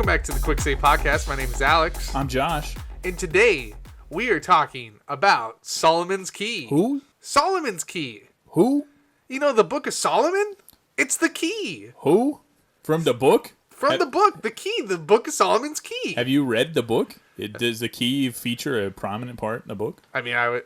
Welcome back to the Quick Save Podcast. My name is Alex. I'm Josh. And today, we are talking about Solomon's Key. Who? Solomon's Key. Who? You know the Book of Solomon? It's the key. Who? From the book? From the book, the key, the Book of Solomon's Key. Have you read the book? Does the key feature a prominent part in the book? I mean, I would...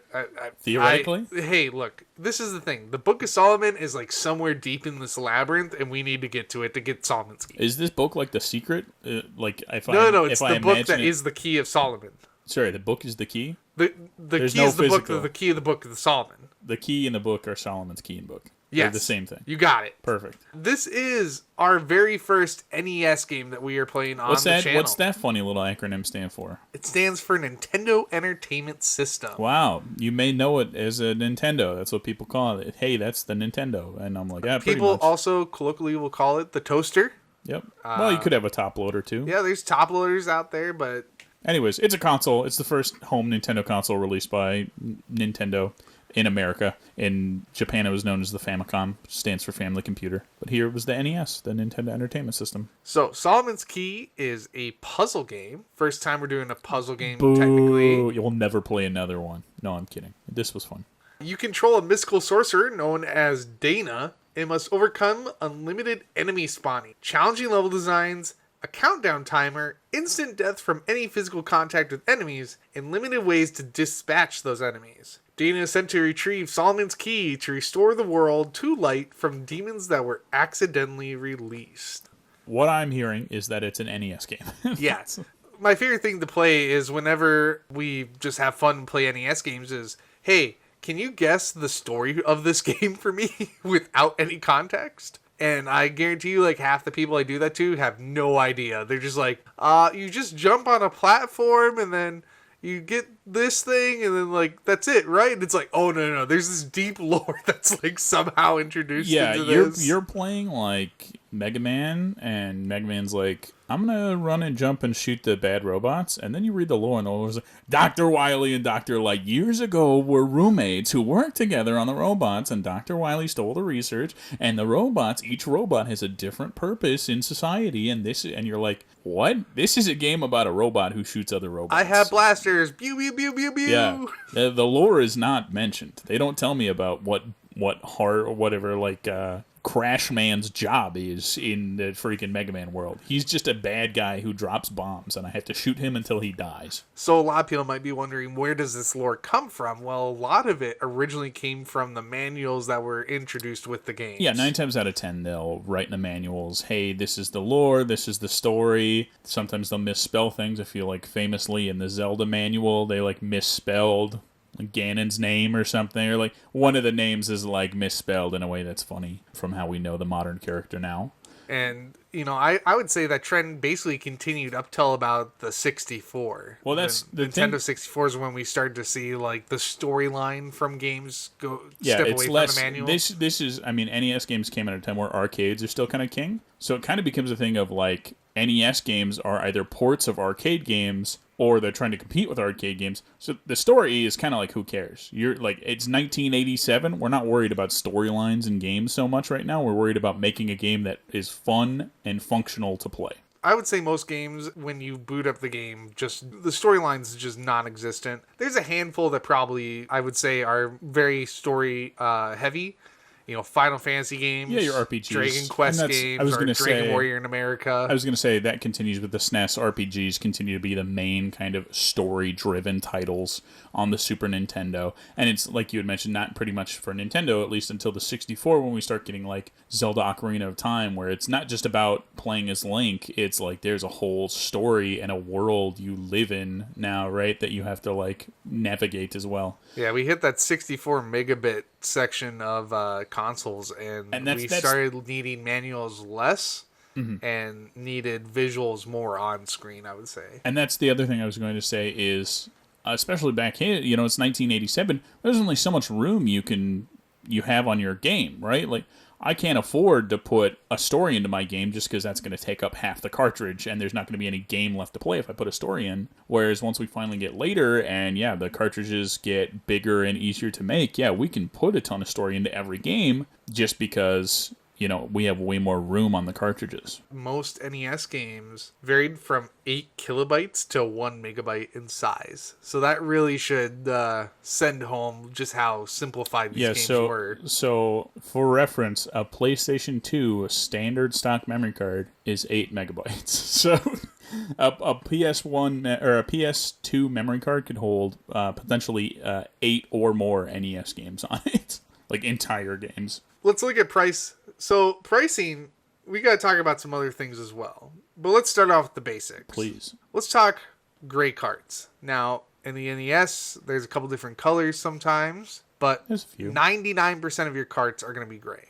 Theoretically? Hey, look, this is the thing. The Book of Solomon is like somewhere deep in this labyrinth, and we need to get to it to get Solomon's Key. Is this book like The Secret? No, it's the book that is the Key of Solomon. Sorry, the book is the key? The key is the book, the key of the Book of Solomon. The key in the book are Solomon's Key and book. Yes. They're the same thing. You got it. Perfect. This is our very first NES game that we are playing on the channel. What's that funny little acronym stand for? It stands for Nintendo Entertainment System. Wow. You may know it as a Nintendo. That's what people call it. Hey, that's the Nintendo. And I'm like, yeah, pretty much. People also colloquially will call it the toaster. Yep. Well, you could have a top loader, too. Yeah, there's top loaders out there, but... Anyways, it's a console. It's the first home Nintendo console released by Nintendo in America. In Japan, it was known as the Famicom, which stands for Family Computer. But here it was the NES, the Nintendo Entertainment System. So, Solomon's Key is a puzzle game. First time we're doing a puzzle game, Boo. technically. You'll never play another one. No, I'm kidding. This was fun. You control a mystical sorcerer known as Dana and must overcome unlimited enemy spawning, challenging level designs, a countdown timer, instant death from any physical contact with enemies, and limited ways to dispatch those enemies. Dana is sent to retrieve Solomon's Key to restore the world to light from demons that were accidentally released. What I'm hearing is that it's an NES game. Yes. My favorite thing to play is whenever we just have fun and play NES games is, hey, can you guess the story of this game for me without any context? And I guarantee you, like, half the people I do that to have no idea. They're just like, you just jump on a platform and then you get this thing and then, like, that's it, right? And it's like, oh, no, there's this deep lore that's, like, somehow introduced into this. You're playing, like, Mega Man, and Mega Man's like, I'm going to run and jump and shoot the bad robots. And then you read the lore, and the lore is like, Dr. Wily and Dr. Light years ago were roommates who worked together on the robots, and Dr. Wily stole the research, and the robots, each robot has a different purpose in society, and you're like, what? This is a game about a robot who shoots other robots. I have blasters. Pew, pew, pew, pew, pew. Yeah. The lore is not mentioned. They don't tell me about what heart or whatever, like, Crash Man's job is in the freaking Mega Man world. He's just a bad guy who drops bombs, and I have to shoot him until he dies. So a lot of people might be wondering, where does this lore come from? Well, a lot of it originally came from the manuals that were introduced with the games. Yeah, 9 times out of 10, they'll write in the manuals, hey, this is the lore, this is the story. Sometimes they'll misspell things. I feel like famously in the Zelda manual, they, like, misspelled Ganon's name or something, or like one of the names is like misspelled in a way that's funny from how we know the modern character now. And, you know, I would say that trend basically continued up till about the 64. Well, that's the Nintendo thing. 64 is when we started to see, like, the storyline from games step away from the manual. This is, I mean, NES games came at a time where arcades are still kind of king. So it kind of becomes a thing of, like, NES games are either ports of arcade games or they're trying to compete with arcade games. So the story is kind of like, who cares? You're like, it's 1987. We're not worried about storylines in games so much right now. We're worried about making a game that is fun and functional to play. I would say most games, when you boot up the game, just the storyline's just non-existent. There's a handful that probably, I would say, are very story heavy. You know, Final Fantasy games, yeah, your RPGs, Dragon Quest games, or Dragon Warrior in America. I was going to say that continues with the SNES. RPGs continue to be the main kind of story-driven titles on the Super Nintendo. And it's, like you had mentioned, not pretty much for Nintendo, at least until the 64, when we start getting, like, Zelda Ocarina of Time, where it's not just about playing as Link, it's like there's a whole story and a world you live in now, right, that you have to, like, navigate as well. Yeah, we hit that 64 megabit section of consoles, and we started needing manuals less and needed visuals more on screen, I would say. And that's the other thing I was going to say is, especially back here, you know, it's 1987, there's only so much room you have on your game, right? Like, I can't afford to put a story into my game just because that's going to take up half the cartridge and there's not going to be any game left to play if I put a story in. Whereas once we finally get later and, yeah, the cartridges get bigger and easier to make, yeah, we can put a ton of story into every game just because we have way more room on the cartridges. Most NES games varied from 8 kilobytes to 1 megabyte in size. So that really should send home just how simplified these games were. So, for reference, a PlayStation 2 standard stock memory card is 8 megabytes. So, a PS1 or a PS2 memory card could hold potentially 8 or more NES games on it. Like entire games. Let's look at price. So, pricing, we got to talk about some other things as well. But let's start off with the basics. Please. Let's talk gray carts. Now, in the NES, there's a couple different colors sometimes, but There's a few. 99% of your carts are going to be gray.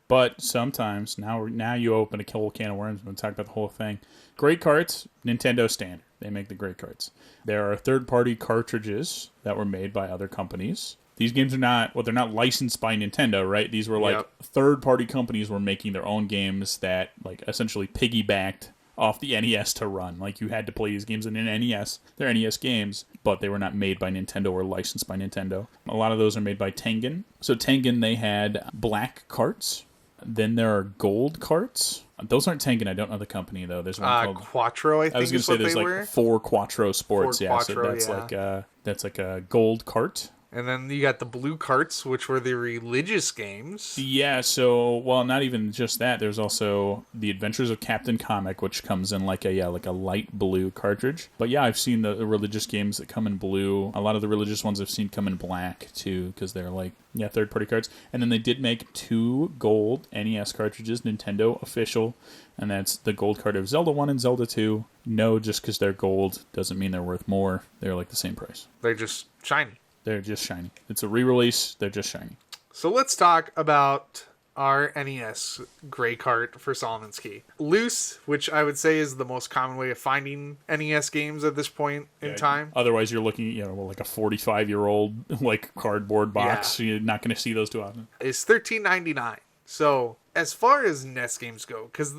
But sometimes, now you open a whole can of worms and talk about the whole thing. Gray carts, Nintendo standard. They make the gray carts. There are third-party cartridges that were made by other companies. These games are they're not licensed by Nintendo, right? These were like third-party companies were making their own games that like essentially piggybacked off the NES to run. Like you had to play these games in an NES. They're NES games, but they were not made by Nintendo or licensed by Nintendo. A lot of those are made by Tengen. So Tengen, they had black carts. Then there are gold carts. Those aren't Tengen. I don't know the company though. There's one called Quattro. I think I was going to say there's like 4 Quattro Sports. Quattro, so that's like a gold cart. And then you got the blue carts, which were the religious games. Yeah, so, well, not even just that. There's also The Adventures of Captain Comic, which comes in like a light blue cartridge. But yeah, I've seen the religious games that come in blue. A lot of the religious ones I've seen come in black, too, because they're like, third-party cards. And then they did make 2 gold NES cartridges, Nintendo official, and that's the gold card of Zelda 1 and Zelda 2. No, just because they're gold doesn't mean they're worth more. They're like the same price. They're just shiny. They're just shiny. It's a re-release. They're just shiny. So let's talk about our NES gray cart for Solomon's Key. Loose, which I would say is the most common way of finding NES games at this point in time. Otherwise, you're looking, like a 45-year-old like cardboard box. Yeah. You're not going to see those too often. It's $13.99. So as far as NES games go, because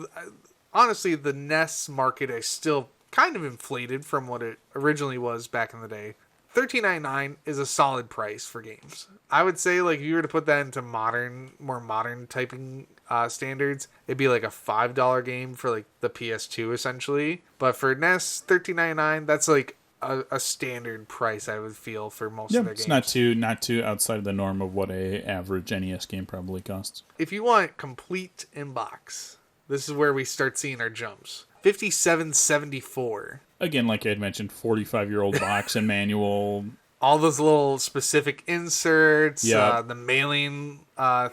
honestly, the NES market is still kind of inflated from what it originally was back in the day. $13.99 is a solid price for games. I would say, like, if you were to put that into more modern typing standards, it'd be like a $5 game for like the PS2 essentially. But for NES, $13.99, that's like a standard price I would feel for most of their games. It's not too outside of the norm of what a average NES game probably costs. If you want complete inbox, this is where we start seeing our jumps. $57.74. Again, like I had mentioned, 45-year-old box and manual. All those little specific inserts, the mailing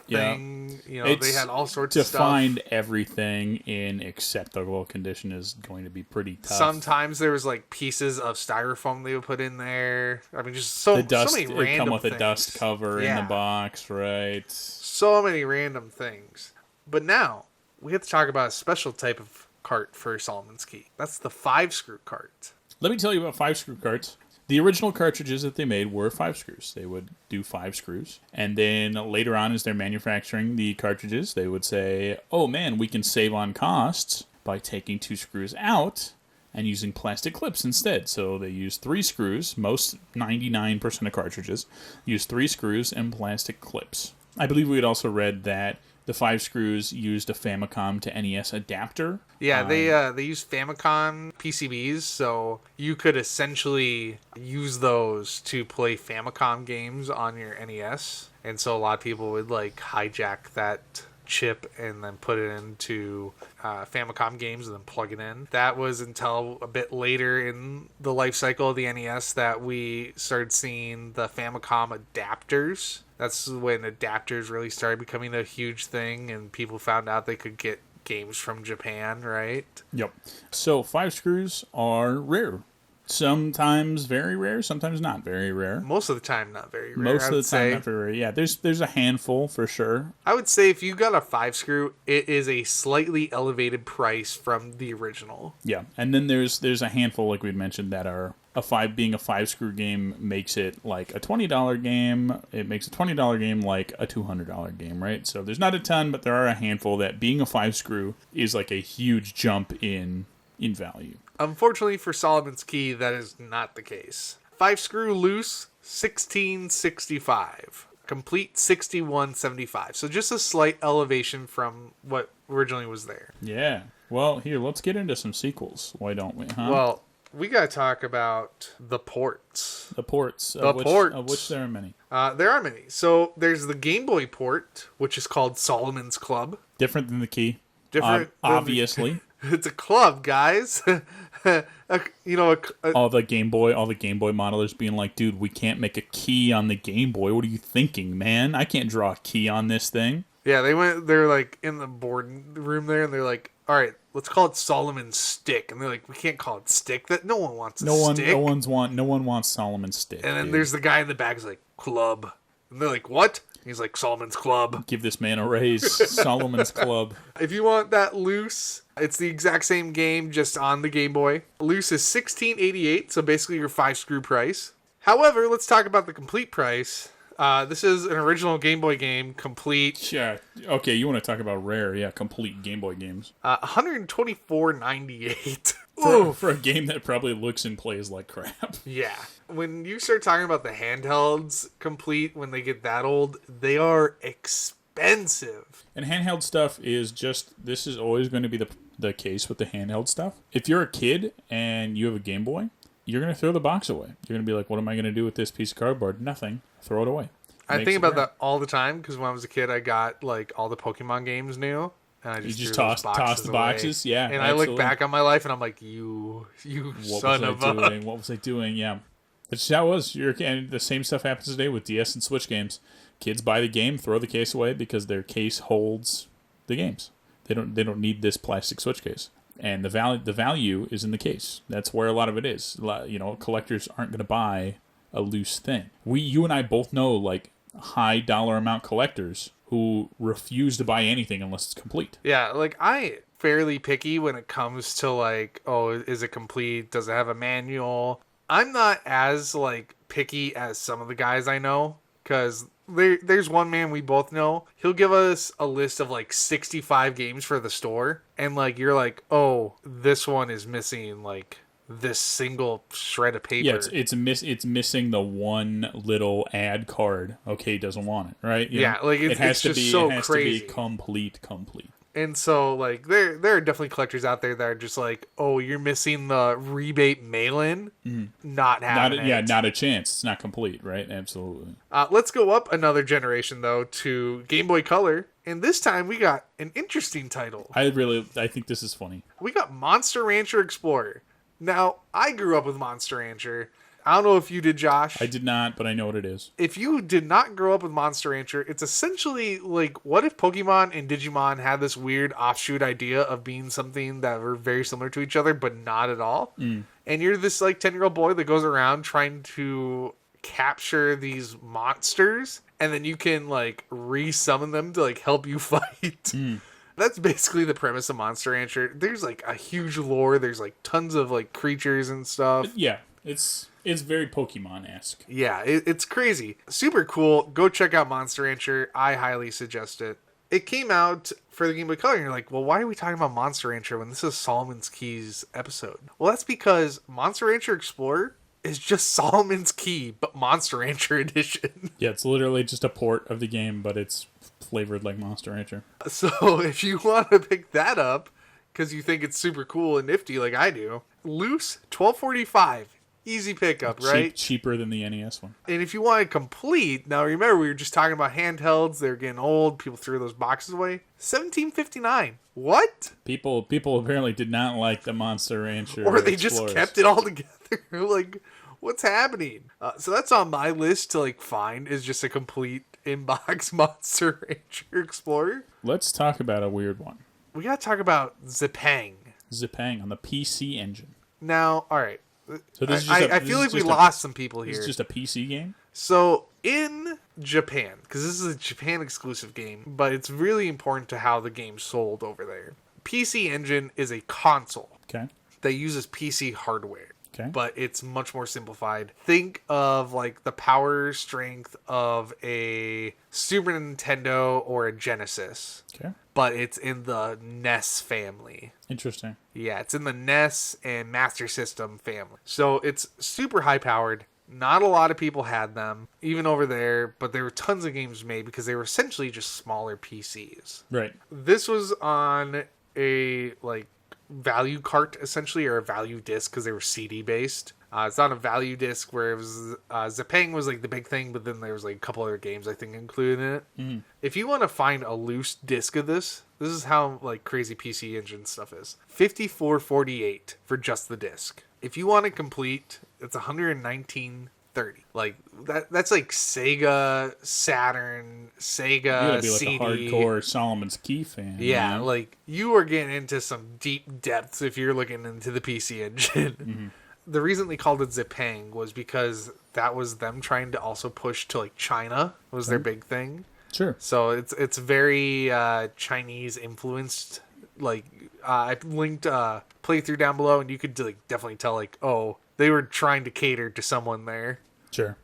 thing. They had all sorts of stuff. To find everything in acceptable condition is going to be pretty tough. Sometimes there was like pieces of styrofoam they would put in there. I mean, just so many random things. It come with a dust cover in the box, right? So many random things. But now we have to talk about a special type of cart for Solomon's Key. That's the 5-screw cart. Let me tell you about 5-screw carts. The original cartridges that they made were 5 screws. They would do 5 screws. And then later on, as they're manufacturing the cartridges, they would say, oh man, we can save on costs by taking 2 screws out and using plastic clips instead. So they use 3 screws. Most 99% of cartridges use 3 screws and plastic clips. I believe we had also read that the 5 screws used a Famicom to NES adapter. Yeah, they use Famicom PCBs, so you could essentially use those to play Famicom games on your NES. And so a lot of people would like hijack that chip and then put it into Famicom games and then plug it in. That was until a bit later in the life cycle of the NES that we started seeing the Famicom adapters. That's when adapters really started becoming a huge thing and people found out they could get games from Japan, right? Yep. So 5 screws are rare. Sometimes very rare, sometimes not very rare. Most of the time, not very rare. Most of the time, not very rare. Yeah, there's a handful for sure. I would say if you got a 5-screw, it is a slightly elevated price from the original. Yeah, and then there's a handful, like we'd mentioned, that are being a 5-screw game makes it like a $20 game. It makes a $20 game like a $200 game, right? So there's not a ton, but there are a handful that being a 5-screw is like a huge jump in value. Unfortunately for Solomon's Key, that is not the case. 5-screw loose, $16.65. complete 6175. So just a slight elevation from what originally was there. Yeah. Well, here, let's get into some sequels. Why don't we, huh? Well, we got to talk about the ports. The ports. The ports. Of which there are many. There are many. So there's the Game Boy port, which is called Solomon's Club. Different than the key. Different. Obviously. It's a club, guys. All the Game Boy modelers being like, dude, we can't make a key on the Game Boy. What are you thinking, man? I can't draw a key on this thing. Yeah, they're like in the board room there, and they're like, all right, let's call it Solomon's Stick. And they're like, we can't call it Stick. That no one wants a stick. No one wants Solomon's Stick. And then there's the guy in the back who's like, Club. And they're like, what? He's like, Solomon's Club. Give this man a raise. Solomon's Club. If you want that loose, it's the exact same game, just on the Game Boy. Loose is $16.88, so basically your 5-screw price. However, let's talk about the complete price. This is an original Game Boy game, complete. Yeah. Okay, you want to talk about rare? Yeah, complete Game Boy games. $124.98. For a game that probably looks and plays like crap. Yeah. When you start talking about the handhelds complete, when they get that old, they are expensive. And handheld stuff is this is always going to be the case with the handheld stuff. If you're a kid and you have a Game Boy, you're going to throw the box away. You're going to be like, what am I going to do with this piece of cardboard? Nothing. Throw it away. I think about that all the time, because when I was a kid, I got like all the Pokemon games new. And I just toss the boxes, yeah. And absolutely. I look back on my life, and I'm like, you son of a... What was I doing? Yeah. That's how it was. And the same stuff happens today with DS and Switch games. Kids buy the game, throw the case away because their case holds the games. They don't need this plastic Switch case. And the value is in the case. That's where a lot of it is. Collectors aren't going to buy a loose thing. You and I both know like high dollar amount collectors who refuse to buy anything unless it's complete. Yeah, like I fairly picky when it comes to like, oh, is it complete? Does it have a manual? I'm not as like picky as some of the guys I know, because there's one man we both know. He'll give us a list of like 65 games for the store, and like you're like, oh, this one is missing like this single shred of paper. Yeah, it's missing the one little ad card. Okay, he doesn't want it, right? It has to be crazy. To be complete. And so, like, there are definitely collectors out there that are just like, oh, you're missing the rebate mail-in. Not having it. Not a chance. It's not complete, right? Absolutely. Let's go up another generation, though, to Game Boy Color. And this time, we got an interesting title. I think this is funny. We got Monster Rancher Explorer. Now, I grew up with Monster Rancher. I don't know if you did, Josh. I did not, but I know what it is. If you did not grow up with Monster Rancher, it's essentially like, what if Pokemon and Digimon had this weird offshoot idea of being something that were very similar to each other, but not at all? And you're this like 10-year-old boy that goes around trying to capture these monsters, and then you can like resummon them to like help you fight. That's basically the premise of Monster Rancher. There's like a huge lore. There's like tons of like creatures and stuff. Yeah, it's very Pokemon-esque. Yeah, it's crazy. Super cool. Go check out Monster Rancher. I highly suggest it. It came out for the Game Boy Color, and you're like, well, why are we talking about Monster Rancher when this is Solomon's Keys episode? Well, that's because Monster Rancher Explorer is just Solomon's Key, but Monster Rancher edition. Yeah, it's literally just a port of the game, but it's flavored like Monster Rancher. So if you want to pick that up because you think it's super cool and nifty like I do, loose, $12.45. Easy pickup, right? Cheaper than the NES one. And if you want it complete, now remember we were just talking about handhelds. They're getting old. People threw those boxes away. $17.59. What? People apparently did not like the Monster Rancher. Or they just kept it all together. Like, what's happening? So that's on my list to like find, is just a complete inbox Monster Rancher Explorer. Let's talk about a weird one. We gotta talk about Zipang. Zipang on the PC Engine. Now, all right. So I feel like we lost some people here. This is just a PC game? So, in Japan, because this is a Japan exclusive game, but it's really important to how the game sold over there. PC Engine is a console that uses PC hardware. Okay. But it's much more simplified. Think of like the power strength of a Super Nintendo or a Genesis. Okay. But it's in the NES family. Interesting. Yeah, it's in the NES and Master System family. So it's super high powered, Not a lot of people had them, even over there, but there were tons of games made because they were essentially just smaller PCs. Right. This was on a like value cart essentially, or a value disc, because they were CD based. It's on a value disc where it was Zipang was like the big thing, but then there was like a couple other games I think included in it. Mm-hmm. If you want to find a loose disc of this is how like crazy PC Engine stuff is. $54.48 for just the disc. If you want it complete, it's $119.30. Like that's like Sega Saturn, Sega You gotta be like CD. a hardcore Solomon's Key fan. Yeah, man. like you are getting into some deep depths if you're looking into the PC Engine. Mm-hmm. The reason they called it Zipang was because that was them trying to also push to like China was their big thing. Sure. So it's very Chinese influenced. Like I linked playthrough down below, and you could like definitely tell like, oh, they were trying to cater to someone there. Sure.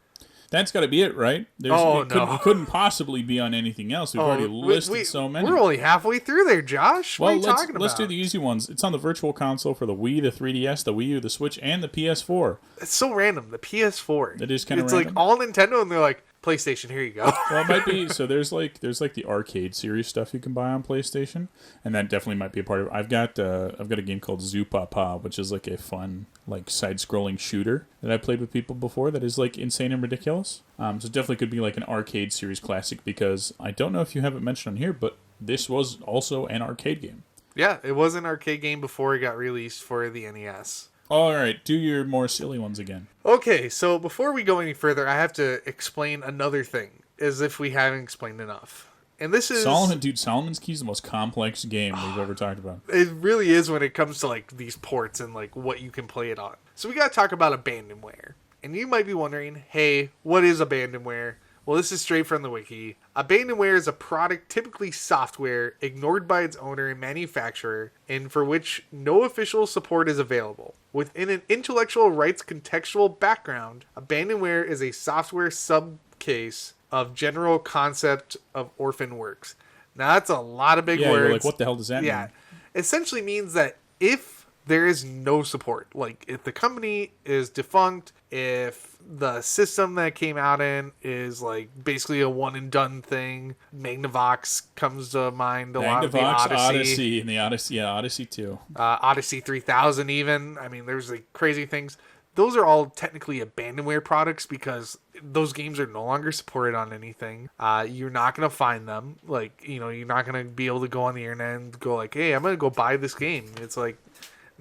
That's got to be it, right? It couldn't possibly be on anything else. We've already listed so many. We're only halfway through there, Josh. What are you talking about? Let's do the easy ones. It's on the Virtual Console for the Wii, the 3DS, the Wii U, the Switch, and the PS4. It's so random. The PS4. It is kind of random. It's like all Nintendo, and they're like, PlayStation, here you go. Well, it might be. So there's like the arcade series stuff you can buy on PlayStation, and that definitely might be a part of it. I've got a game called Zupapa, which is like a fun like side-scrolling shooter that I played with people before. That is like insane and ridiculous. So it definitely could be like an arcade series classic, because I don't know if you have it mentioned on here, but this was also an arcade game. Yeah, it was an arcade game before it got released for the NES. All right, do your more silly ones again. Okay, so before we go any further, I have to explain another thing, as if we haven't explained enough. And this is... Solomon's Key is the most complex game we've ever talked about. It really is when it comes to like these ports and like what you can play it on. So we got to talk about Abandonware. And you might be wondering, hey, what is Abandonware? Well, this is straight from the wiki. Abandonware is a product, typically software, ignored by its owner and manufacturer, and for which no official support is available. Within an intellectual rights contextual background, Abandonware is a software subcase of general concept of orphan works. Now, that's a lot of big words. You're like, what the hell does that mean? Essentially means that if there is no support, like if the company is defunct, if the system that came out in is like basically a one and done thing, Magnavox comes to mind a lot. Of the Odyssey and the Odyssey, Odyssey 2. Odyssey 3000 even. I mean, there's like crazy things. Those are all technically Abandonware products because those games are no longer supported on anything. You're not going to find them. Like, you're not going to be able to go on the internet and go like, hey, I'm going to go buy this game. It's like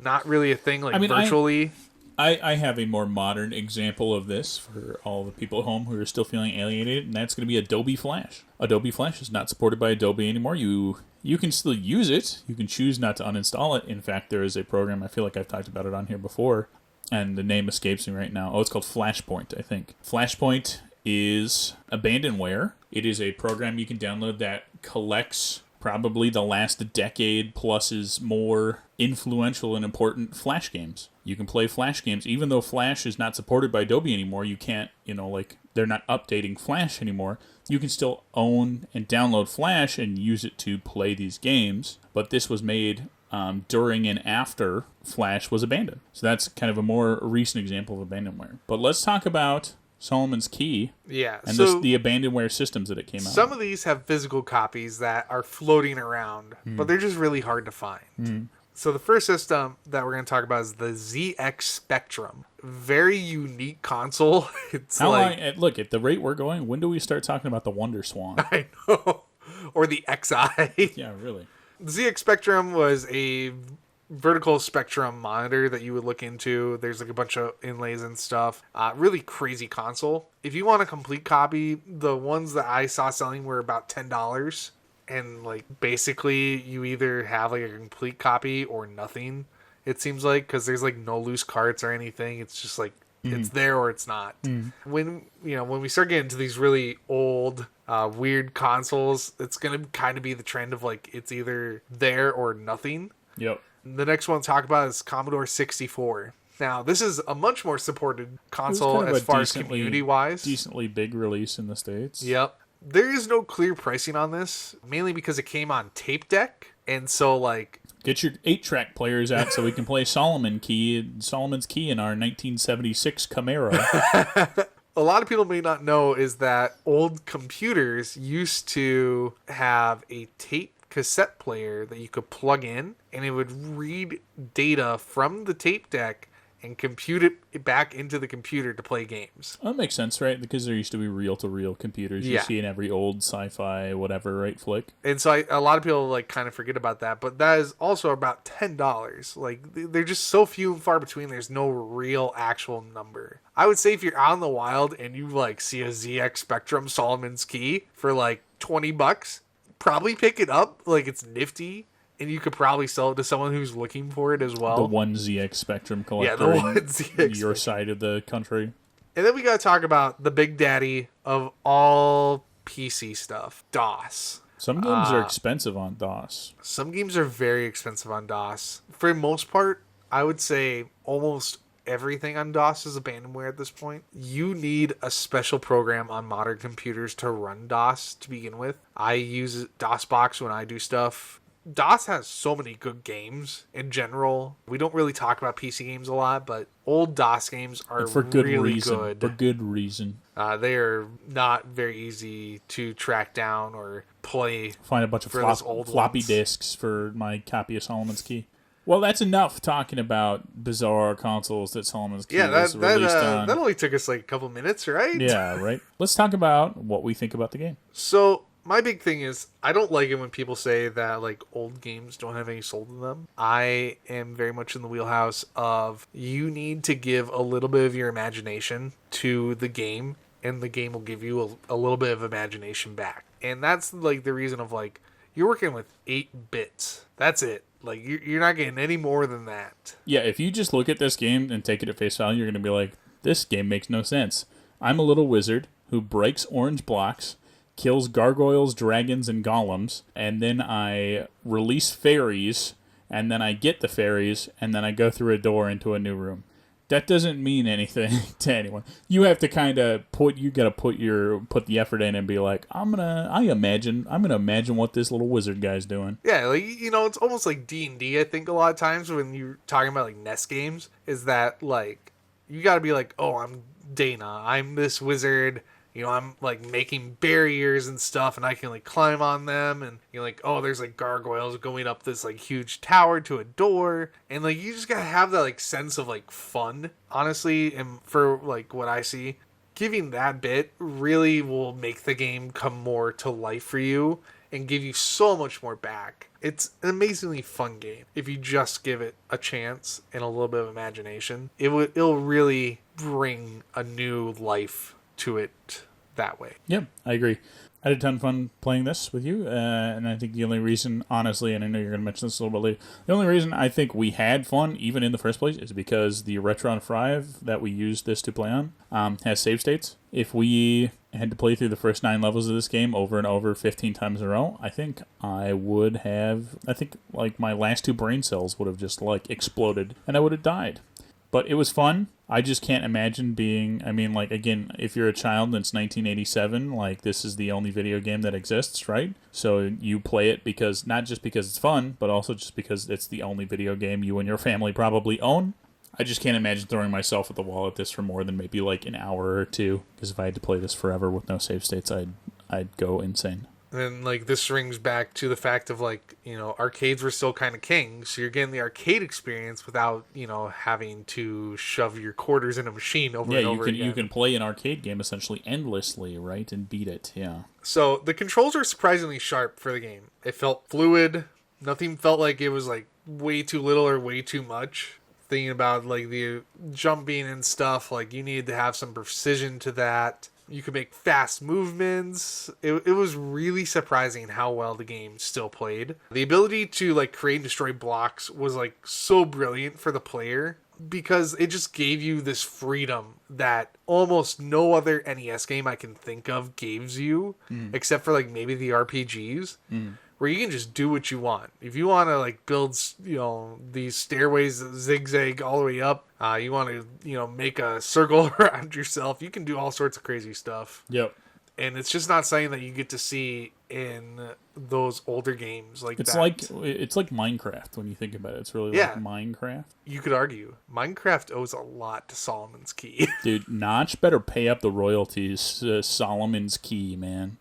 not really a thing like virtually. I have a more modern example of this for all the people at home who are still feeling alienated, and that's going to be Adobe Flash. Adobe Flash is not supported by Adobe anymore. You can still use it. You can choose not to uninstall it. In fact, there is a program, I feel like I've talked about it on here before, and the name escapes me right now. Oh, it's called Flashpoint, I think. Flashpoint is Abandonware. It is a program you can download that collects probably the last decade plus is more influential and important Flash games. You can play Flash games, even though Flash is not supported by Adobe anymore. You can't, they're not updating Flash anymore. You can still own and download Flash and use it to play these games. But this was made during and after Flash was abandoned. So that's kind of a more recent example of Abandonware. But let's talk about Solomon's Key. Yeah. And the Abandonware systems that it came out Some of these have physical copies that are floating around, but they're just really hard to find. So the first system that we're going to talk about is the ZX Spectrum. Very unique console. It's look, at the rate we're going, when do we start talking about the Wonder Swan? I know. Or the XI. Yeah, really. The ZX Spectrum was a vertical spectrum monitor that you would look into. There's like a bunch of inlays and stuff. Really crazy console. If you want a complete copy, the ones that I saw selling were about $10. And like basically you either have like a complete copy or nothing, it seems like, because there's like no loose carts or anything. It's just like it's there or it's not. When we start getting into these really old weird consoles, it's gonna kind of be the trend of like it's either there or nothing. Yep. The next one to talk about is Commodore 64. Now, this is a much more supported console as far as community-wise. Decently big release in the States. Yep. There is no clear pricing on this, mainly because it came on tape deck. And so, like, Get your 8-track players out so we can play Solomon's Key in our 1976 Camaro. A lot of people may not know is that old computers used to have a tape cassette player that you could plug in, and it would read data from the tape deck and compute it back into the computer to play games. That makes sense, right? Because there used to be reel-to-reel computers you see in every old sci-fi whatever, right, flick? And so a lot of people like kind of forget about that, but that is also about $10. Like, they're just so few and far between, there's no real actual number. I would say if you're out in the wild and you like see a ZX Spectrum Solomon's Key for like $20, probably pick it up. Like, it's nifty. And you could probably sell it to someone who's looking for it as well. The one ZX Spectrum collector. Yeah, the one ZX. Your side of the country. And then we got to talk about the big daddy of all PC stuff, DOS. Some games are expensive on DOS. Some games are very expensive on DOS. For the most part, I would say almost everything on DOS is abandonware at this point. You need a special program on modern computers to run DOS to begin with. I use DOSBox when I do stuff. DOS has so many good games in general. We don't really talk about PC games a lot, but old DOS games are for good really reason. good. For good reason. They are not very easy to track down or play. Find a bunch of floppy disks for my copy of Solomon's Key. Well, that's enough talking about bizarre consoles that Solomon's Key was released on. That only took us like a couple minutes, right? Yeah, right. Let's talk about what we think about the game. So, my big thing is, I don't like it when people say that like old games don't have any soul to them. I am very much in the wheelhouse of you need to give a little bit of your imagination to the game, and the game will give you a little bit of imagination back. And that's like the reason of like, you're working with 8 bits. That's it. Like, you're not getting any more than that. Yeah, if you just look at this game and take it at face value, you're going to be like, this game makes no sense. I'm a little wizard who breaks orange blocks, kills gargoyles, dragons, and golems, and then I release fairies, and then I get the fairies, and then I go through a door into a new room. That doesn't mean anything to anyone. You have to kind of put the effort in and be like, I'm gonna imagine what this little wizard guy's doing. Yeah, like, you know, it's almost like D&D. I think a lot of times when you're talking about like NES games, is that like you got to be like, oh, I'm Dana, I'm this wizard. You know, I'm like making barriers and stuff, and I can like climb on them, and you're like, oh, there's like gargoyles going up this like huge tower to a door, and like you just gotta have that like sense of like fun, honestly. And for like what I see, giving that bit really will make the game come more to life for you and give you so much more back. It's an amazingly fun game if you just give it a chance and a little bit of imagination. It'll really bring a new life to it that way. Yeah, I agree. I had a ton of fun playing this with you, and I think the only reason, honestly, and I know you're going to mention this a little bit later, the only reason I think we had fun, even in the first place, is because the Retron 5 that we used this to play on has save states. If we had to play through the first 9 levels of this game over and over 15 times in a row, I think like my last 2 brain cells would have just like exploded, and I would have died. But it was fun. I just can't imagine again, if you're a child and it's 1987, like, this is the only video game that exists, right? So you play it not just because it's fun, but also just because it's the only video game you and your family probably own. I just can't imagine throwing myself at the wall at this for more than maybe like an hour or 2, because if I had to play this forever with no save states, I'd go insane. And like this rings back to the fact of like, you know, arcades were still kind of king, so you're getting the arcade experience without, you know, having to shove your quarters in a machine over and over again. You can play an arcade game essentially endlessly, right, and beat it. Yeah. So the controls are surprisingly sharp for the game. It felt fluid. Nothing felt like it was like way too little or way too much. Thinking about like the jumping and stuff, like you needed to have some precision to that. You could make fast movements. It was really surprising how well the game still played. The ability to like create and destroy blocks was like so brilliant for the player, because it just gave you this freedom that almost no other NES game I can think of gives you, except for like maybe the RPGs. Where you can just do what you want. If you want to like build, you know, these stairways that zigzag all the way up, you want to, you know, make a circle around yourself, you can do all sorts of crazy stuff. Yep. And it's just not something that you get to see in those older games like It's that. it's like Minecraft when you think about it. It's really Yeah. like Minecraft. You could argue Minecraft owes a lot to Solomon's Key. Dude, Notch better pay up the royalties. Solomon's Key, man.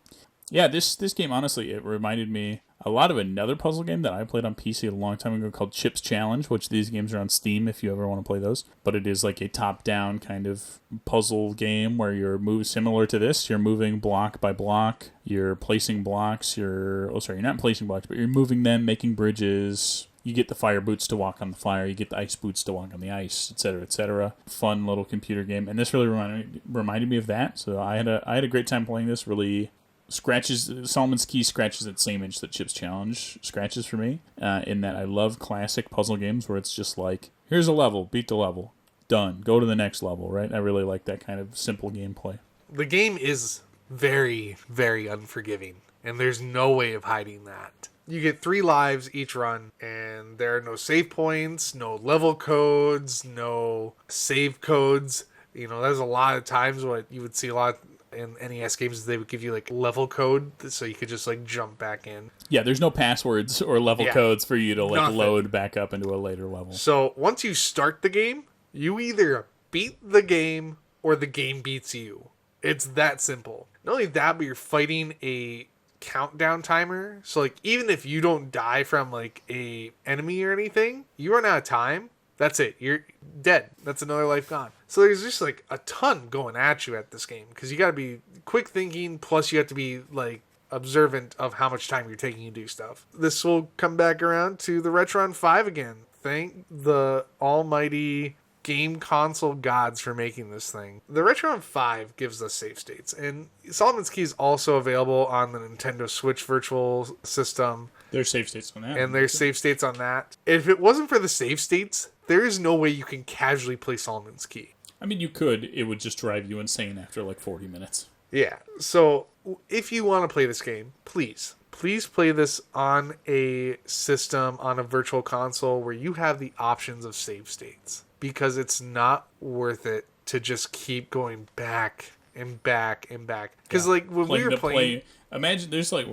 Yeah, this game, honestly, it reminded me a lot of another puzzle game that I played on PC a long time ago called Chips Challenge, which these games are on Steam if you ever want to play those. But it is like a top-down kind of puzzle game where you're similar to this. You're moving block by block. You're placing blocks. You're not placing blocks, but you're moving them, making bridges. You get the fire boots to walk on the fire. You get the ice boots to walk on the ice, etc., etc. Fun little computer game, and this really reminded me of that. So I had a great time playing this. Really Solomon's Key scratches that same itch that Chips Challenge scratches for me. In that I love classic puzzle games where it's just like, here's a level, beat the level, done, go to the next level. Right? I really like that kind of simple gameplay. The game is very, very unforgiving, and there's no way of hiding that. You get 3 lives each run, and there are no save points, no level codes, no save codes. There's a lot of times what you would see a lot in NES games, they would give you like level code so you could just like jump back in. Yeah, there's no passwords or level codes for you to like Nothing. load back up into a later level. So once you start the game, you either beat the game or the game beats you. It's that simple. Not only that, but you're fighting a countdown timer. So like even if you don't die from like a enemy or anything, you run out of time. That's it. You're dead. That's another life gone. So there's just like a ton going at you at this game because you got to be quick thinking. Plus you have to be like observant of how much time you're taking to do stuff. This will come back around to the Retron 5 again. Thank the almighty game console gods for making this thing. The Retron 5 gives us save states, and Solomon's Key is also available on the Nintendo Switch Virtual System. There's save states on that. And there's save states on that. If it wasn't for the save states, there is no way you can casually play Solomon's Key. I mean, you could. It would just drive you insane after like 40 minutes. Yeah. So if you want to play this game, please play this on a system, on a virtual console where you have the options of save states. Because it's not worth it to just keep going back and back and back. Because like when we were playing... Imagine there's like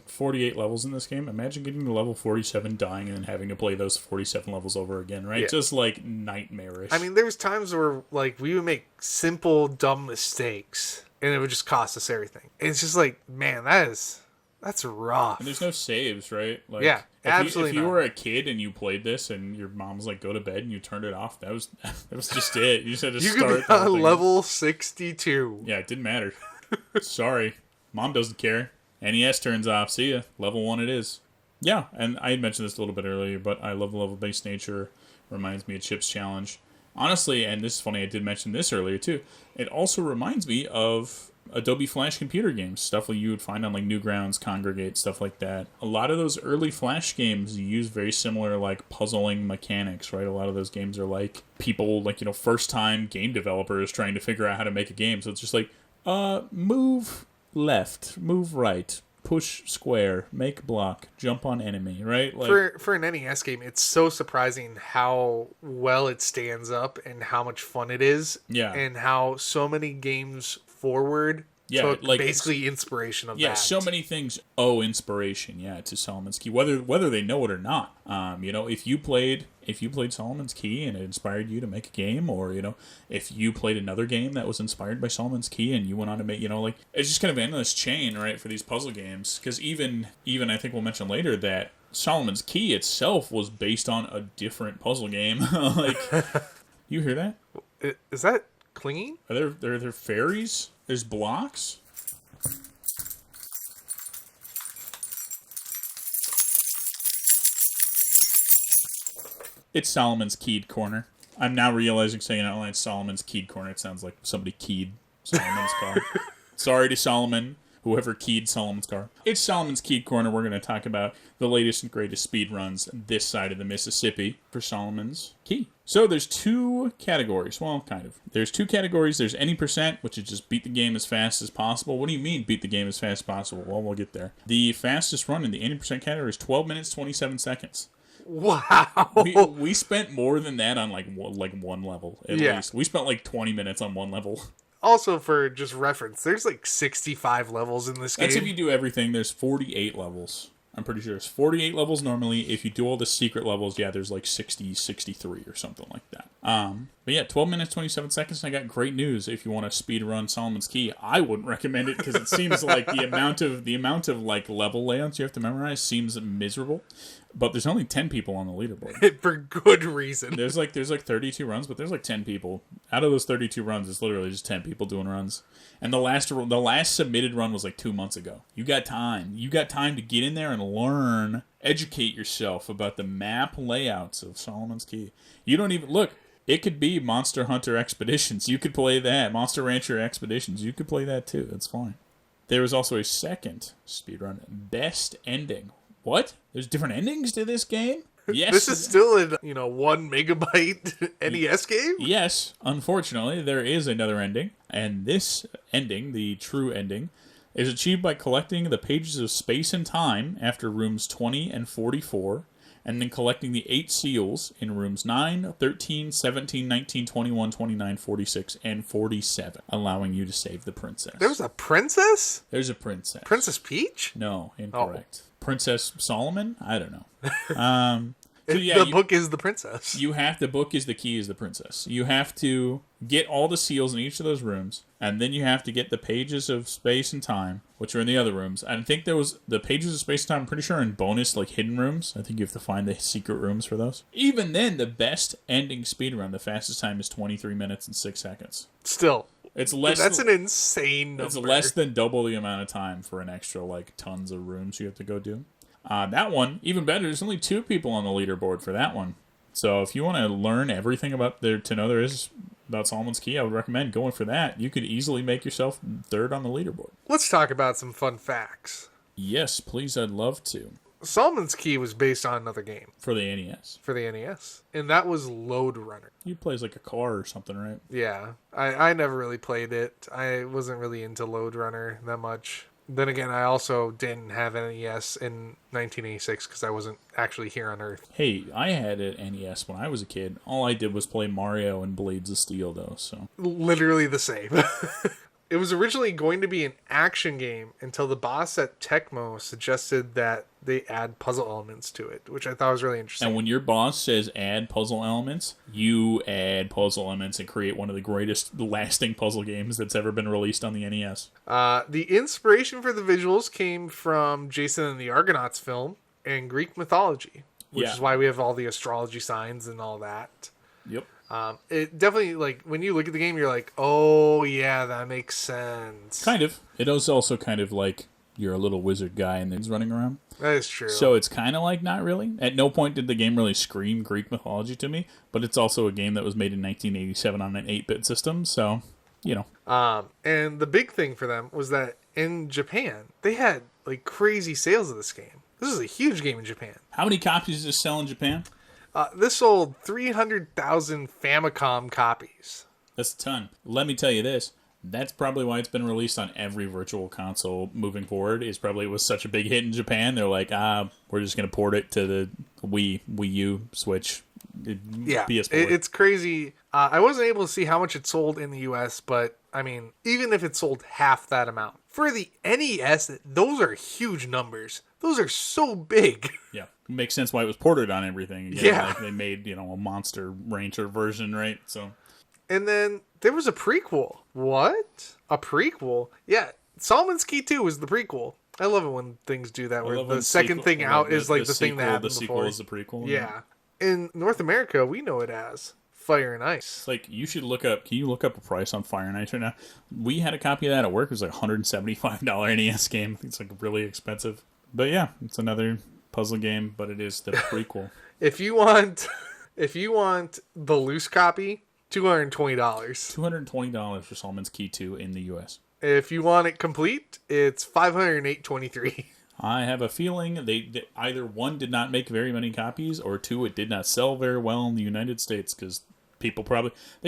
48 levels in this game. Imagine getting to level 47, dying, and then having to play those 47 levels over again, right? Yeah. Just like nightmarish. I mean, there was times where like we would make simple, dumb mistakes, and it would just cost us everything. And it's just like, man, that's rough. And there's no saves, right? Like, yeah, absolutely. If you were a kid and you played this, and your mom was like, "Go to bed," and you turned it off, that was just it. You just had to start. You could be on level 62. Yeah, it didn't matter. Sorry. Mom doesn't care. NES turns off. See ya. Level 1 it is. Yeah, and I had mentioned this a little bit earlier, but I love the level-based nature. Reminds me of Chips Challenge. Honestly, and this is funny, I did mention this earlier too, it also reminds me of Adobe Flash computer games, stuff like you would find on like Newgrounds, Congregate, stuff like that. A lot of those early Flash games use very similar like puzzling mechanics, right? A lot of those games are like people, like, first-time game developers trying to figure out how to make a game. So it's just like, move left, move right, push square, make block, jump on enemy, right? Like, for an NES game, it's so surprising how well it stands up and how much fun it is. Yeah. And how so many games forward took like basically inspiration of that. Yeah, so many things owe inspiration, to Solomon's Key, whether they know it or not. If you played Solomon's Key and it inspired you to make a game, or if you played another game that was inspired by Solomon's Key and you went on to make, it's just kind of an endless chain, right, for these puzzle games. Because even I think we'll mention later that Solomon's Key itself was based on a different puzzle game. Like, you hear that? Is that clinging? Are there fairies? There's blocks? It's Solomon's Keyed Corner. I'm now realizing saying it out loud, Solomon's Keyed Corner. It sounds like somebody keyed Solomon's car. Sorry to Solomon, whoever keyed Solomon's car. It's Solomon's Keyed Corner. We're going to talk about the latest and greatest speed runs this side of the Mississippi for Solomon's Key. So there's 2 categories. Well, kind of. There's 2 categories. There's any percent, which is just beat the game as fast as possible. What do you mean beat the game as fast as possible? Well, we'll get there. The fastest run in the 80% category is 12 minutes, 27 seconds. Wow. We spent more than that on like one level at least. We spent like 20 minutes on one level. Also, for just reference, there's like 65 levels in this game. That's if you do everything. There's 48 levels. I'm pretty sure there's 48 levels normally. If you do all the secret levels, yeah, there's like 60, 63 or something like that. But yeah, 12 minutes, 27 seconds, and I got great news. If you want to speed run Solomon's Key, I wouldn't recommend it because it seems like the amount of like level layouts you have to memorize seems miserable. But there's only 10 people on the leaderboard. For good reason. There's like 32 runs, but there's like 10 people. Out of those 32 runs, it's literally just 10 people doing runs. And the last submitted run was like 2 months ago. You got time. You got time to get in there and learn, educate yourself about the map layouts of Solomon's Key. You don't even look. It could be Monster Hunter Expeditions. You could play that. Monster Rancher Expeditions. You could play that too. That's fine. There was also a second speedrun, Best Ending. What? There's different endings to this game? Yes. This is still a 1 megabyte NES game? Yes. Unfortunately, there is another ending. And this ending, the true ending, is achieved by collecting the pages of space and time after rooms 20 and 44, and then collecting the 8 seals in rooms 9, 13, 17, 19, 21, 29, 46, and 47, allowing you to save the princess. There was a princess? There's a princess. Princess Peach? No, incorrect. Princess Solomon? I don't know. The book is the princess. The book is the key is the princess. You have to get all the seals in each of those rooms, and then you have to get the pages of space and time, which are in the other rooms. I think there was the pages of space and time, I'm pretty sure in bonus, like hidden rooms. I think you have to find the secret rooms for those. Even then, the best ending speedrun, the fastest time is 23 minutes and 6 seconds. Still. It's less. That's an insane number. It's less than double the amount of time for an extra, like, tons of rooms you have to go do. That one, even better, there's only 2 people on the leaderboard for that one. So if you want to learn everything about about Solomon's Key, I would recommend going for that. You could easily make yourself 3rd on the leaderboard. Let's talk about some fun facts. Yes, please, I'd love to. Solomon's Key was based on another game. For the NES. For the NES. And that was Lode Runner. You play as like a car or something, right? Yeah. I never really played it. I wasn't really into Lode Runner that much. Then again, I also didn't have NES in 1986 because I wasn't actually here on Earth. Hey, I had an NES when I was a kid. All I did was play Mario and Blades of Steel, though, so... Literally the same. It was originally going to be an action game until the boss at Tecmo suggested that they add puzzle elements to it, which I thought was really interesting. And when your boss says add puzzle elements, you add puzzle elements and create one of the greatest lasting puzzle games that's ever been released on the NES. The inspiration for the visuals came from Jason and the Argonauts film and Greek mythology, which is why we have all the astrology signs and all that. Yep. It definitely, like, when you look at the game, you're like, oh, yeah, that makes sense. Kind of. It is also kind of like you're a little wizard guy and things running around. That is true. So it's kind of like not really. At no point did the game really scream Greek mythology to me, but it's also a game that was made in 1987 on an 8-bit system, so, you know. And the big thing for them was that in Japan, they had, like, crazy sales of this game. This is a huge game in Japan. How many copies does this sell in Japan? This sold 300,000 Famicom copies. That's a ton. Let me tell you this. That's probably why it's been released on every virtual console moving forward. Is probably it was such a big hit in Japan. They're like, we're just going to port it to the Wii U, Switch, PS4. It's crazy. I wasn't able to see how much it sold in the US, but, I mean, even if it sold half that amount. For the NES, those are huge numbers. Those are so big. Yeah. Makes sense why it was ported on everything. Again, yeah. Like they made, a Monster Rancher version, right? So. And then there was a prequel. What? A prequel? Yeah. Solomon's Key 2 was the prequel. I love it when things do that, where the second thing out is like the thing that happened before. The sequel is the prequel. Yeah. In North America, we know it as Fire and Ice. It's like, you should look up, can you look up a price on Fire and Ice right now? We had a copy of that at work. It was like a $175 NES game. It's like really expensive. But yeah, it's another puzzle game, but it is the prequel. If you want the loose copy, $220. $220 for Solomon's Key 2 in the US. If you want it complete, it's $508.23. I have a feeling they either one did not make very many copies, or two, it did not sell very well in the United States, because They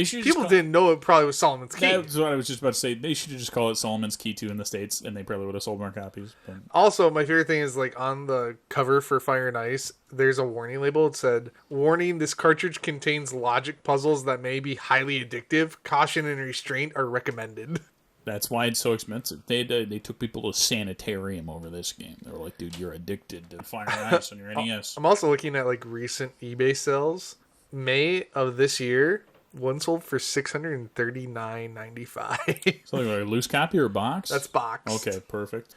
should People didn't know it probably was Solomon's Key. That's what I was just about to say. They should have just called it Solomon's Key 2 in the States, and they probably would have sold more copies. But. Also, my favorite thing is like on the cover for Fire and Ice, there's a warning label. It said, "Warning: this cartridge contains logic puzzles that may be highly addictive. Caution and restraint are recommended." That's why it's so expensive. They took people to a sanitarium over this game. They were like, "Dude, you're addicted to Fire and Ice on your NES." I'm also looking at like recent eBay sales. May of this year, one sold for $639.95. Something like a loose copy or box? That's boxed. Okay, perfect.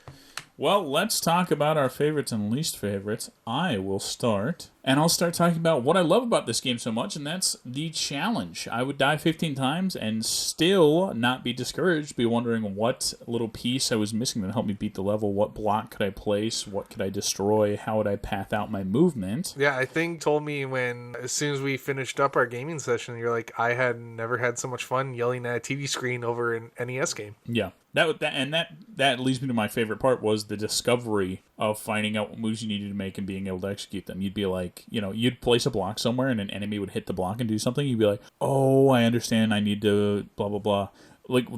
Well, let's talk about our favorites and least favorites. I will start, and I'll start talking about what I love about this game so much, and that's the challenge. I would die 15 times and still not be discouraged, be wondering what little piece I was missing that helped me beat the level, what block could I place, what could I destroy, how would I path out my movement. Yeah, I think told me as soon as we finished up our gaming session, you're like, I had never had so much fun yelling at a TV screen over an NES game. Yeah. That leads me to my favorite part was the discovery of finding out what moves you needed to make and being able to execute them. You'd be like, you'd place a block somewhere and an enemy would hit the block and do something. You'd be like, oh, I understand. I need to blah, blah, blah. Like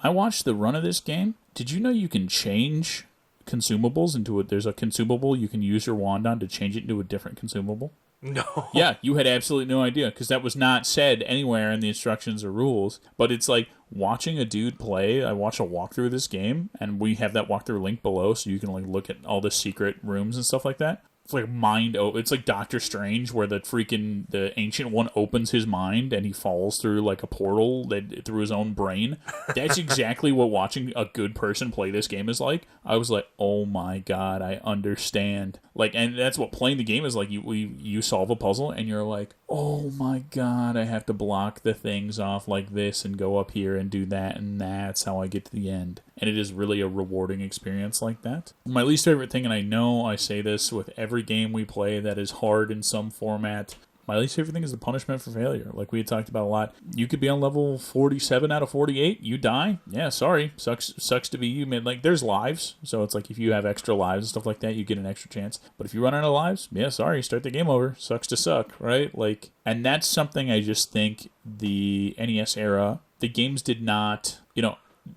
I watched the run of this game. Did you know you can change consumables there's a consumable you can use your wand on to change it into a different consumable? No. Yeah, you had absolutely no idea because that was not said anywhere in the instructions or rules. But it's like watching a dude play. I watched a walkthrough of this game, and we have that walkthrough link below, so you can like look at all the secret rooms and stuff like that. It's like it's like Doctor Strange, where the Ancient One opens his mind and he falls through like a portal through his own brain. That's exactly what watching a good person play this game is like. I was like, oh my god, I understand. Like, and that's what playing the game is like. You solve a puzzle and you're like, oh my god, I have to block the things off like this and go up here and do that, and that's how I get to the end. And it is really a rewarding experience like that. My least favorite thing, and I know I say this with every game we play that is hard in some format, my least favorite thing is the punishment for failure. Like we had talked about a lot. You could be on level 47 out of 48. You die. Yeah, sorry. Sucks to be you, man. Like, there's lives. So it's like if you have extra lives and stuff like that, you get an extra chance. But if you run out of lives, yeah, sorry. Start the game over. Sucks to suck, right? Like, and that's something I just think the NES era, the games did not,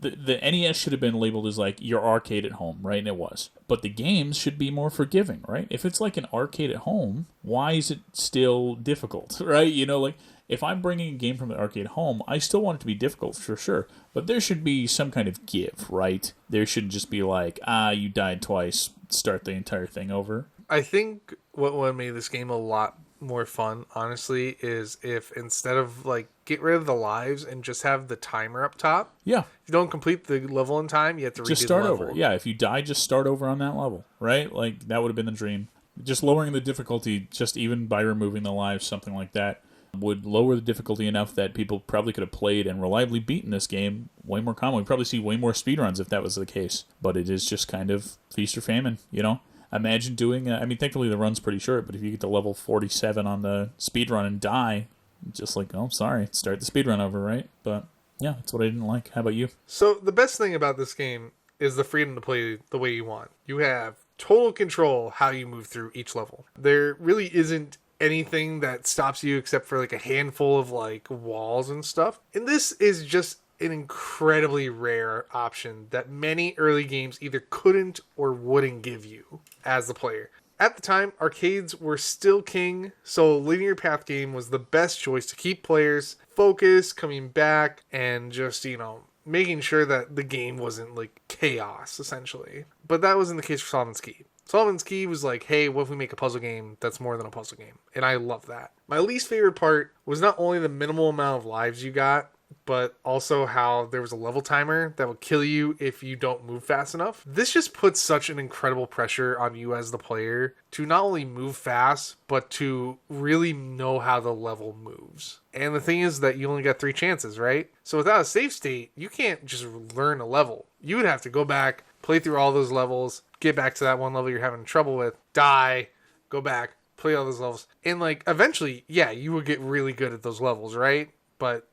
the NES should have been labeled as like your arcade at home, right? And it was. But the games should be more forgiving, right? If it's like an arcade at home, why is it still difficult, right? Like if I'm bringing a game from the arcade home, I still want it to be difficult for sure. But there should be some kind of give, right? There shouldn't just be like, you died twice, start the entire thing over. I think what made this game a lot more fun, honestly, is if instead of like get rid of the lives and just have the timer up top. Yeah. If you don't complete the level in time, you have to just redo start the level. over. Yeah, if you die, just start over on that level, right? Like that would have been the dream. Just lowering the difficulty, just even by removing the lives, something like that, would lower the difficulty enough that people probably could have played and reliably beaten this game way more commonly. We'd probably see way more speedruns if that was the case. But it is just kind of feast or famine, Imagine doing, thankfully the run's pretty short, but if you get to level 47 on the speedrun and die, just like, oh, sorry, start the speedrun over, right? But yeah, that's what I didn't like. How about you? So the best thing about this game is the freedom to play the way you want. You have total control how you move through each level. There really isn't anything that stops you except for like a handful of like walls and stuff. And this is just an incredibly rare option that many early games either couldn't or wouldn't give you as the player. At the time, arcades were still king, so a linear path game was the best choice to keep players focused, coming back, and just, making sure that the game wasn't like chaos, essentially. But that wasn't the case for Solomon's Key. Solomon's Key was like, hey, what if we make a puzzle game that's more than a puzzle game? And I love that. My least favorite part was not only the minimal amount of lives you got, but also how there was a level timer that would kill you if you don't move fast enough. This just puts such an incredible pressure on you as the player to not only move fast, but to really know how the level moves. And the thing is that you only got 3 chances, right? So without a save state, you can't just learn a level. You would have to go back, play through all those levels, get back to that one level you're having trouble with, die, go back, play all those levels. And like eventually, yeah, you would get really good at those levels, right? But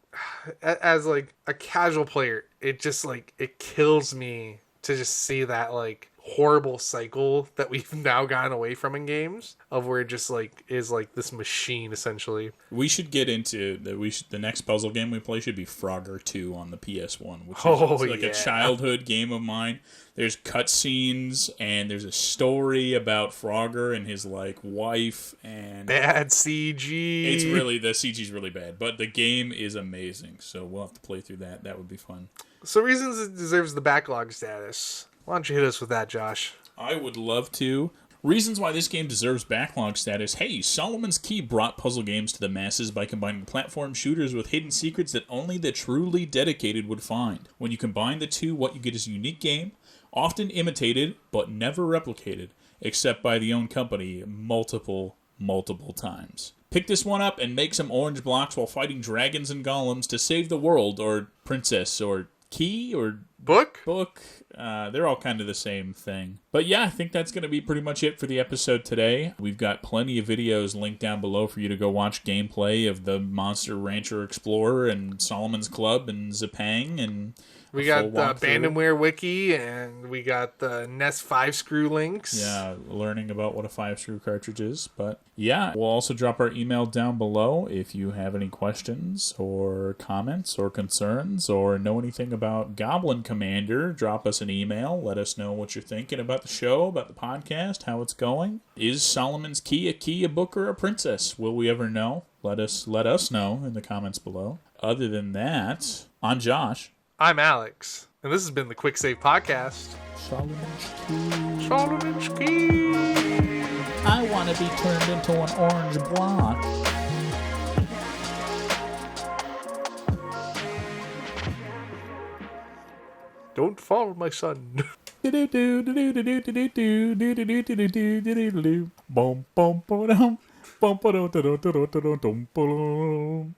as like a casual player, it just like it kills me to just see that like horrible cycle that we've now gotten away from in games, of where it just like is like this machine essentially. We should get into the next puzzle game we play should be Frogger 2 on the PS1, which is like a childhood game of mine. There's cutscenes and there's a story about Frogger and his like wife and bad CG. It's really, the CG's really bad, but the game is amazing. So we'll have to play through that. That would be fun. So reasons it deserves the backlog status. Why don't you hit us with that, Josh? I would love to. Reasons why this game deserves backlog status. Hey, Solomon's Key brought puzzle games to the masses by combining platform shooters with hidden secrets that only the truly dedicated would find. When you combine the two, what you get is a unique game, often imitated, but never replicated, except by the own company multiple times. Pick this one up and make some orange blocks while fighting dragons and golems to save the world, or princess, or key, or book. They're all kind of the same thing. But yeah, I think that's going to be pretty much it for the episode today. We've got plenty of videos linked down below for you to go watch gameplay of the Monster Rancher Explorer and Solomon's Club and Zipang, and we got the Abandonware Wiki, and we got the NES 5-screw links. Yeah, learning about what a 5-screw cartridge is. But yeah, we'll also drop our email down below if you have any questions or comments or concerns or know anything about Goblin Commander. Drop us an email. Let us know what you're thinking about the show, about the podcast, how it's going. Is Solomon's Key, a book, or a princess? Will we ever know? Let us know in the comments below. Other than that, I'm Josh. I'm Alex, and this has been the Quick Save Podcast. Solomon's Key. Solomon's Key. I want to be turned into an orange block. Don't fall, my son. Boom, boom, boom, boom, boom, boom, boom, boom, boom.